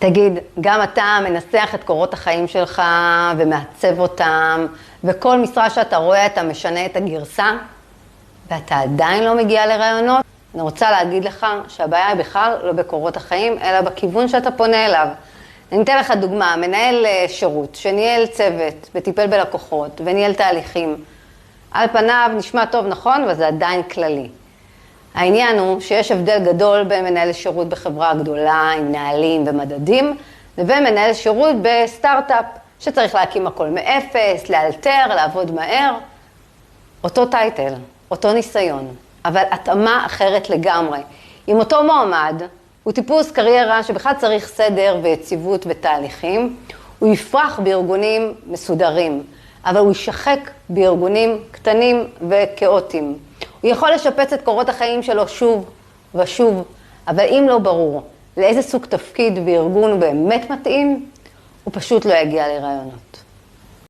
תגיד, גם אתה מנסח את קורות החיים שלך ומעצב אותם, וכל משרה שאתה רואה אתה משנה את הגרסה, ואתה עדיין לא מגיע לרעיונות? אני רוצה להגיד לך שהבעיה היא בכלל לא בקורות החיים, אלא בכיוון שאתה פונה אליו. אני אתן לך דוגמה, מנהל שירות שניהל צוות וטיפל בלקוחות וניהל תהליכים. על פניו נשמע טוב, נכון, אבל זה עדיין כללי. העניין הוא שיש הבדל גדול בין מנהל שירות בחברה גדולה עם נהלים ומדדים, לבין מנהל שירות בסטארט-אפ, שצריך להקים הכל מאפס, לאלתר, לעבוד מהר. אותו טייטל, אותו ניסיון, אבל התאמה אחרת לגמרי. עם אותו מועמד, הוא טיפוס קריירה שבכלל צריך סדר ויציבות ותהליכים, הוא יפרח בארגונים מסודרים, אבל הוא ישחק בארגונים קטנים וכאוטיים. הוא יכול לשפץ את קורות החיים שלו שוב ושוב, אבל אם לא ברור לאיזה סוג תפקיד וארגון הוא באמת מתאים, הוא פשוט לא יגיע לרעיונות.